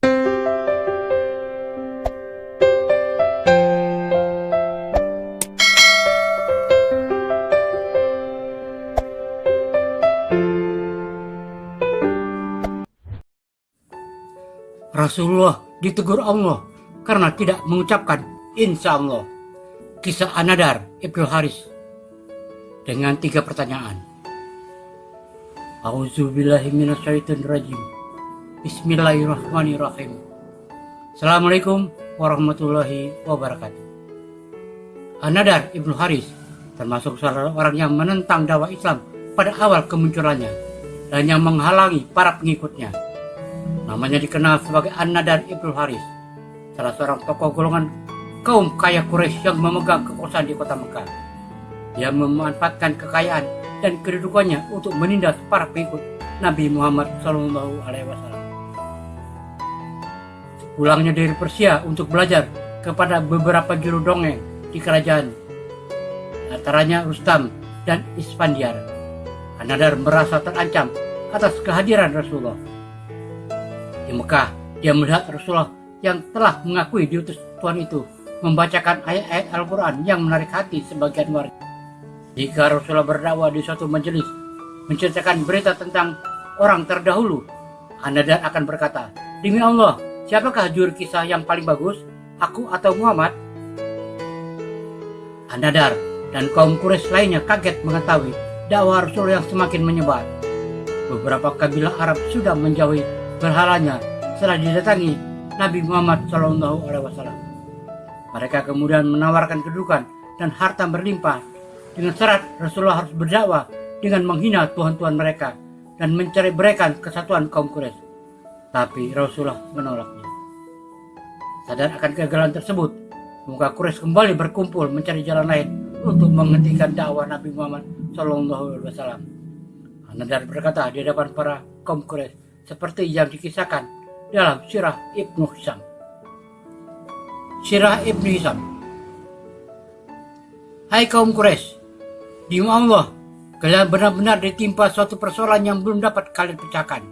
Rasulullah ditegur Allah karena tidak mengucapkan insya Allah. Kisah An-Nadar Ibnu Haris dengan 3 pertanyaan. A'udzubillahi minasyaitonirrajim. Bismillahirrahmanirrahim. Assalamualaikum warahmatullahi wabarakatuh. An-Nadar Ibnu Haris termasuk salah orang yang menentang dakwah Islam pada awal kemunculannya dan yang menghalangi para pengikutnya. Namanya dikenal sebagai An-Nadar Ibnu Haris, salah seorang tokoh golongan kaum kaya Quraisy yang memegang kekuasaan di kota Mekah. Dia memanfaatkan kekayaan dan kedudukannya untuk menindas para pengikut Nabi Muhammad SAW. Pulangnya dari Persia untuk belajar kepada beberapa juru dongeng di kerajaan, antaranya Rustam dan Isfandiar, An-Nadar merasa terancam atas kehadiran Rasulullah. Di Mekah, dia melihat Rasulullah yang telah mengakui diutus Tuhan itu membacakan ayat-ayat Al-Quran yang menarik hati sebagian warga. Jika Rasulullah berdakwah di suatu majelis menceritakan berita tentang orang terdahulu, An-Nadar akan berkata, "Demi Allah, siapakah juru kisah yang paling bagus, aku atau Muhammad?" An-Nadar dan kaum Quraisy lainnya kaget mengetahui dakwah Rasul yang semakin menyebar. Beberapa kabilah Arab sudah menjauhi berhalanya setelah didatangi Nabi Muhammad SAW. Mereka kemudian menawarkan kedudukan dan harta berlimpah dengan syarat Rasulullah harus berdakwah dengan menghina tuhan-tuhan mereka dan mencerai-beraikan kesatuan kaum Quraisy. Tapi Rasulullah menolaknya. Sadar akan kegagalan tersebut, maka Quraisy kembali berkumpul mencari jalan lain untuk menghentikan dakwah Nabi Muhammad SAW. An-Nadar berkata di hadapan para kaum Quraisy seperti yang dikisahkan dalam Sirah Ibnu Hisham. Sirah Ibnu Hisham. Hai kaum Quraisy, demi Allah, kalian benar-benar ditimpa suatu persoalan yang belum dapat kalian pecahkan.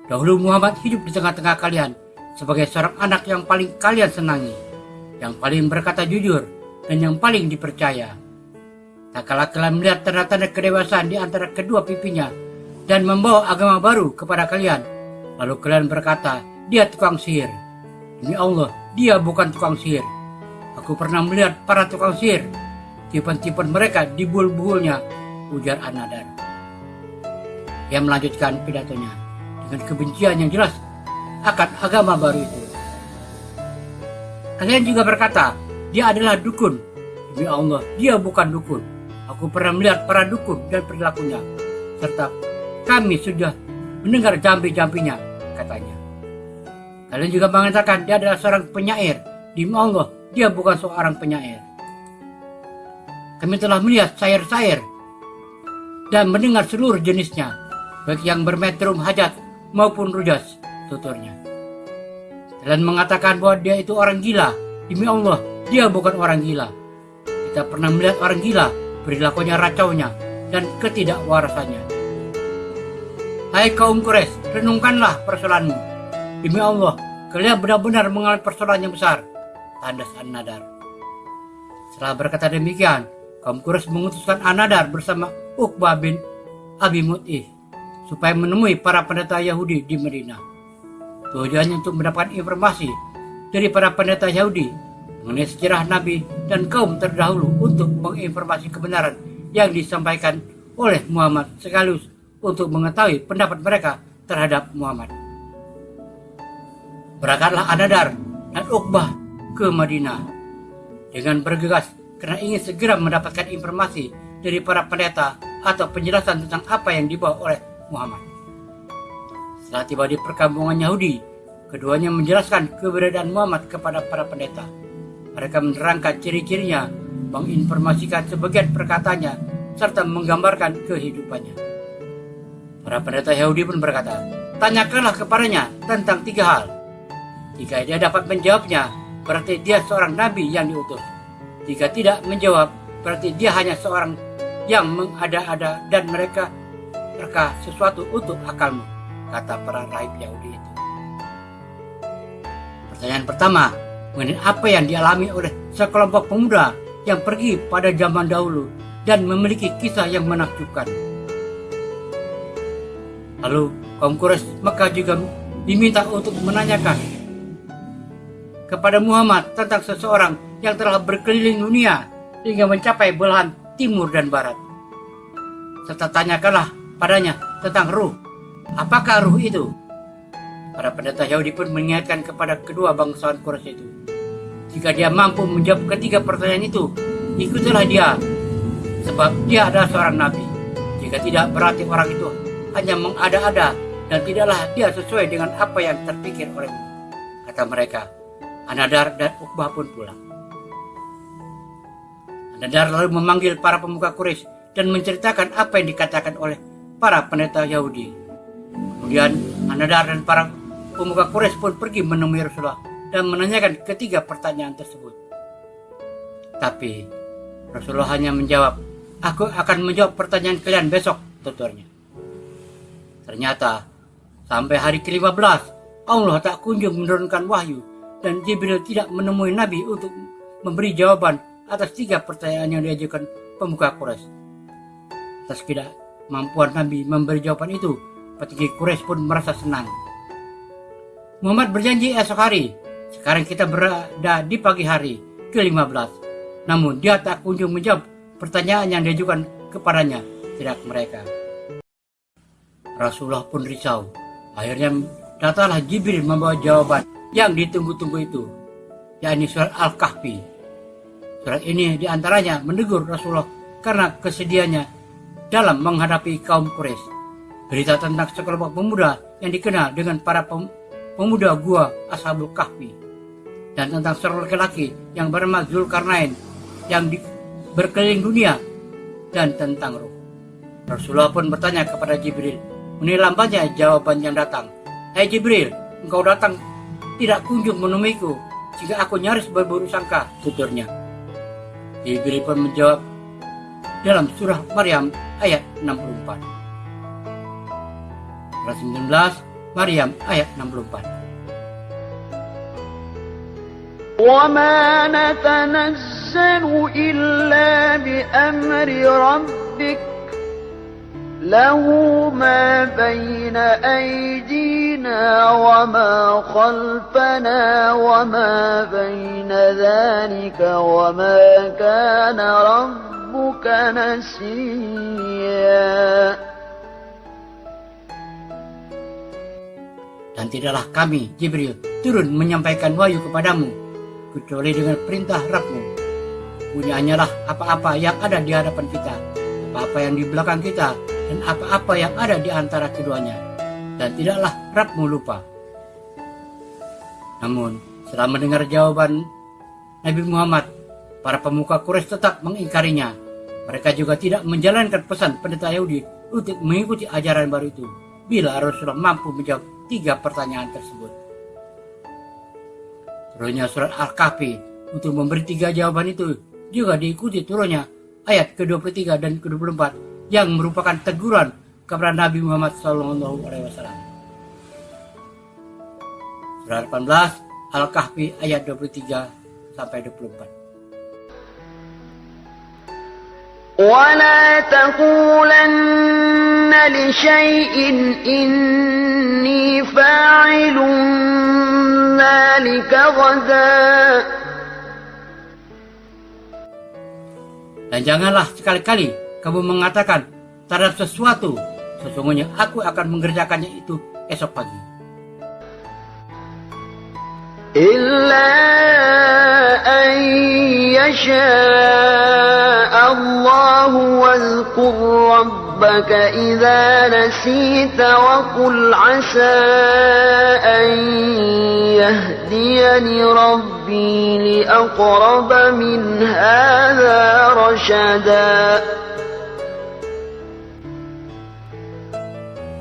Dahulu Muhammad hidup di tengah-tengah kalian sebagai seorang anak yang paling kalian senangi, yang paling berkata jujur, dan yang paling dipercaya. Tak kala kalian melihat tanda-tanda kedewasaan di antara kedua pipinya dan membawa agama baru kepada kalian, lalu kalian berkata, dia tukang sihir. Demi Allah, dia bukan tukang sihir. Aku pernah melihat para tukang sihir, tipuan-tipuan mereka di buhul-buhulnya, ujar An-Nadar. Ia melanjutkan pidatonya dengan kebencian yang jelas akan agama baru itu. Kalian juga berkata, dia adalah dukun. Demi Allah, dia bukan dukun. Aku pernah melihat para dukun dan perilakunya, serta kami sudah mendengar jampi-jampinya, katanya. Kalian juga mengatakan dia adalah seorang penyair. Demi Allah, dia bukan seorang penyair. Kami telah melihat syair-syair dan mendengar seluruh jenisnya, baik yang bermetrum hajat maupun rujas, tuturnya. Kalian mengatakan bahwa dia itu orang gila. Demi Allah, dia bukan orang gila. Kita pernah melihat orang gila, perilakunya racaunya, dan ketidakwarasannya. Hai kaum Quraisy, renungkanlah persoalanmu. Demi Allah, kalian benar-benar mengalami persoalan yang besar, tandas An-Nadar. Setelah berkata demikian, kaum Quraisy mengutuskan An-Nadar bersama Uqbah bin Abi Mu'tih supaya menemui para pendeta Yahudi di Madinah. Tujuannya untuk mendapatkan informasi dari para pendeta Yahudi mengenai sejarah Nabi dan kaum terdahulu untuk menginformasi kebenaran yang disampaikan oleh Muhammad sekaligus untuk mengetahui pendapat mereka terhadap Muhammad. Berangkatlah An-Nadar dan Uqbah ke Madinah dengan bergegas karena ingin segera mendapatkan informasi dari para pendeta atau penjelasan tentang apa yang dibawa oleh Muhammad. Setelah tiba di perkampungan Yahudi, keduanya menjelaskan keberadaan Muhammad kepada para pendeta. Mereka menerangkan ciri-cirinya, menginformasikan sebagian perkataannya, serta menggambarkan kehidupannya. Para pendeta Yahudi pun berkata, tanyakanlah kepadanya tentang 3 hal. Jika dia dapat menjawabnya, berarti dia seorang nabi yang diutus. Jika tidak menjawab, berarti dia hanya seorang yang mengada-ada dan mereka sesuatu untuk akalmu, kata para rahib Yahudi itu. Pertanyaan pertama, mengenai apa yang dialami oleh sekelompok pemuda yang pergi pada zaman dahulu dan memiliki kisah yang menakjubkan. Lalu kaum Quraisy Mekah juga diminta untuk menanyakan kepada Muhammad tentang seseorang yang telah berkeliling dunia hingga mencapai belahan timur dan barat. Serta tanyakanlah padanya tentang ruh. Apakah ruh itu? Para pendeta Yahudi pun mengingatkan kepada kedua bangsawan Quraisy itu, jika dia mampu menjawab ketiga pertanyaan itu, ikutilah dia, sebab dia adalah seorang nabi. Jika tidak, berarti orang itu hanya mengada-ada dan tidaklah dia sesuai dengan apa yang terpikir olehmu, kata mereka. An-Nadar dan Uqbah pun pulang. An-Nadar lalu memanggil para pemuka Quraisy dan menceritakan apa yang dikatakan oleh para pendeta Yahudi. Kemudian An-Nadar dan para pemuka Quraisy pun pergi menemui Rasulullah dan menanyakan ketiga pertanyaan tersebut. Tapi Rasulullah hanya menjawab, "Aku akan menjawab pertanyaan kalian besok," tuturnya. Ternyata sampai hari ke-15 Allah tak kunjung menurunkan wahyu dan Jibril tidak menemui Nabi untuk memberi jawaban atas tiga pertanyaan yang diajukan pemuka Quraisy. Atas ketidakmampuan Nabi memberi jawaban itu, petinggi Quraisy pun merasa senang. Muhammad berjanji esok hari. Sekarang kita berada di pagi hari ke-15. Namun dia tak kunjung menjawab pertanyaan yang diajukan kepadanya, tidak mereka. Rasulullah pun risau. Akhirnya datanglah Jibril membawa jawaban yang ditunggu-tunggu itu, yakni surat Al-Kahfi. Surat ini diantaranya menegur Rasulullah karena kesedihannya dalam menghadapi kaum Quraisy. Berita tentang sekelompok pemuda yang dikenal dengan para pemuda gua Ashabul Kahfi, dan tentang seorang laki-laki yang bernama Zulkarnain yang berkeliling dunia, dan tentang ruh. Rasulullah pun bertanya kepada Jibril mengenai lambatnya jawaban yang datang. "Hai Jibril, engkau datang tidak kunjung menemuiku jika aku nyaris berburuk sangka," tuturnya. Jibril pun menjawab dalam surah Maryam ayat 64. Surah 19 Maryam ayat 64. وَمَا نَتَنَزَّلُ إِلَّا بِأَمْرِ رَبِّكَ لَهُ مَا بَيْنَ أَيْدِينَا وَمَا خَلْفَنَا وَمَا بَيْنَ ذَلِكَ وَمَا كَانَ رَبُّكَ نَسِيًّا. Dan tidaklah kami, Jibril, turun menyampaikan wahyu kepadamu, kecuali dengan perintah Rabb-mu. Punyaanyalah apa-apa yang ada di hadapan kita, apa-apa yang di belakang kita, dan apa-apa yang ada di antara keduanya. Dan tidaklah Rabb-mu lupa. Namun, setelah mendengar jawaban Nabi Muhammad, para pemuka Quraisy tetap mengingkarinya. Mereka juga tidak menjalankan pesan pendeta Yahudi untuk mengikuti ajaran baru itu, bila Rasulullah mampu menjawab tiga pertanyaan tersebut. Turunnya surat Al-Kahfi untuk memberi tiga jawaban itu juga diikuti turunnya ayat ke-23 dan ke-24 yang merupakan teguran kepada Nabi Muhammad SAW. Surah 18 Al-Kahfi ayat 23 sampai 24. وَلَا تَقُولَنَّ لِشَيْءٍ إِنِّي فَاعِلٌ ذَلِكَ غَدًا. Dan janganlah sekali-kali kamu mengatakan terhadap sesuatu, sesungguhnya aku akan mengerjakannya itu esok pagi. إِلَّا أَن يَشَاءَ اللَّهُ وَاذْكُر رَّبَّكَ إِذَا نَسِيتَ وَقُلْ عَسَىٰ أَن يَهْدِيَنِ رَبِّي لِأَقْرَبَ مِنْ هَٰذَا رَشَدًا.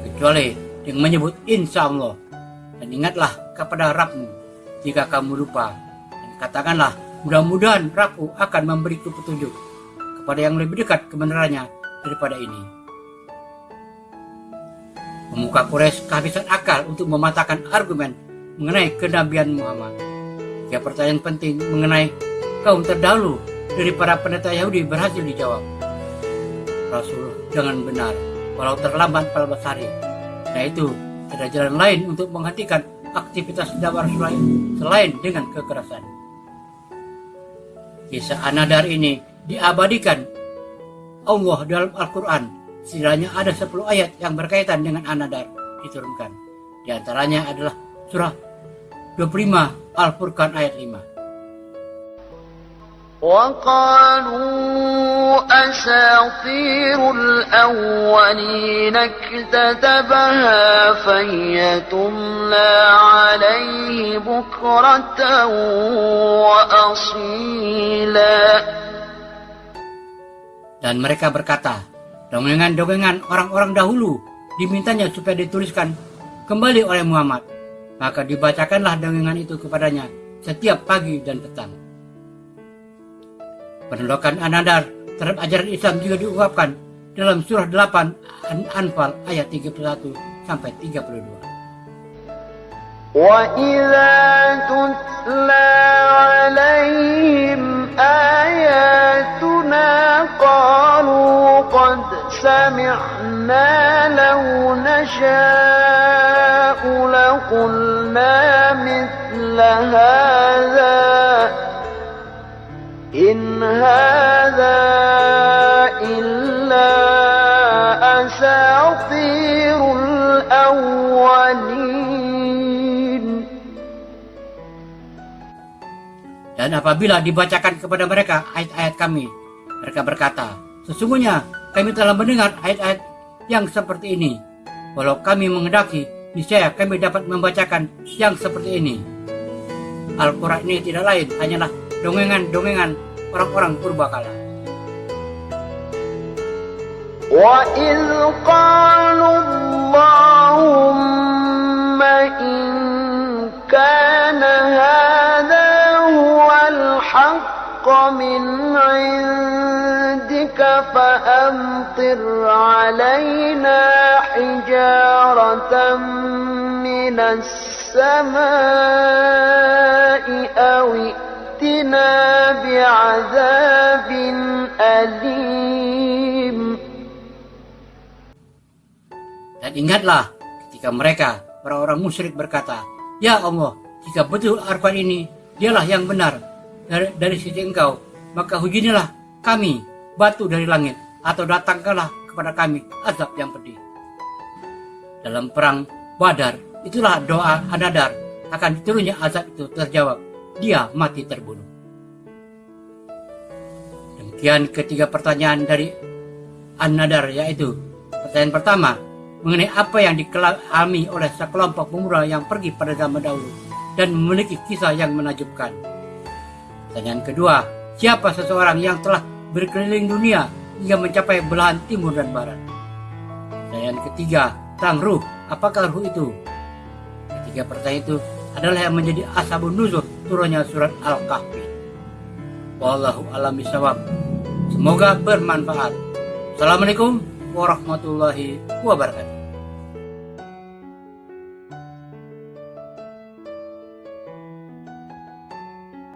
Kecuali dengan menyebut insya Allah, dan ingatlah kepada Rabb-mu jika kamu lupa, dan katakanlah mudah-mudahan Rabb-ku akan memberiku petunjuk kepada yang lebih dekat kebenarannya daripada ini. Pemuka Quraisy kehabisan akal untuk mematahkan argumen mengenai kenabian Muhammad. Tiga pertanyaan penting mengenai kaum terdahulu dari para pendeta Yahudi berhasil dijawab. Rasul dengan benar, walau terlambat 14 hari. Nah itu, ada jalan lain untuk menghentikan aktivitas dakwah Rasul selain dengan kekerasan. Kisah An-Nadar ini diabadikan Allah dalam Al-Quran. Setidaknya ada 10 ayat yang berkaitan dengan An-Nadar diturunkan. Di antaranya adalah surah 25 Al-Furqan ayat 5. وقالوا أساطير الأولين اكتتبها فهي تملى عليه بكرة وأصيلا. Dan mereka berkata, dongeng-dongeng orang-orang dahulu dimintanya supaya dituliskan kembali oleh Muhammad. Maka dibacakanlah dongengan itu kepadanya setiap pagi dan petang. Penolakan An-Nadar terhadap ajaran Islam juga diungkapkan dalam surah 8 An-Anfal ayat 31 sampai 32. وَإِذَا تُتْلَى عَلَيْهِمْ آيَاتُنَا قَالُوا قَدْ سَمِعْنَا لَوْ نَشَاءُ لَقُلْنَا مِثْلَ هَذَا إِنْ هَذَا إِلَّا أَسَاطِيرُ الْأَوَّلِينَ. Dan apabila dibacakan kepada mereka ayat-ayat kami, mereka berkata, sesungguhnya kami telah mendengar ayat-ayat yang seperti ini. Walau kami menghendaki, niscaya kami dapat membacakan yang seperti ini. Al-Quran ini tidak lain, hanyalah dongengan-dongengan orang-orang purbakala. وَإِذْ قَالُوا اللَّهُمَّ إِنْ كَانَ هَذَا هُوَ الْحَقَّ مِنْ عِنْدِكَ فَأَمْطِرْ عَلَيْنَا حِجَارَةً مِنَ السَّمَاءِ أَوْ ائْتِنَا بِعَذَابٍ أَلِيمٍ. Dan ingatlah ketika mereka, orang-orang musyrik berkata, Ya Allah, jika betul Al-Quran ini dialah yang benar dari sisi engkau, maka hujanilah kami batu dari langit, atau datangkanlah kepada kami azab yang pedih. Dalam perang Badar, itulah doa An-Nadar, akan turunnya azab itu terjawab, dia mati terbunuh. Demikian ketiga pertanyaan dari An-Nadar, yaitu pertanyaan pertama, mengenai apa yang dialami oleh sekelompok pemuda yang pergi pada zaman dahulu dan memiliki kisah yang menakjubkan. Pertanyaan kedua, siapa seseorang yang telah berkeliling dunia hingga mencapai belahan timur dan barat? Pertanyaan ketiga, tentang ruh, apakah ruh itu? Ketiga pertanyaan itu adalah yang menjadi asbabun nuzul turunnya surat Al-Kahfi. Wallahu a'lam bishawab. Semoga bermanfaat. Assalamualaikum warahmatullahi wabarakatuh.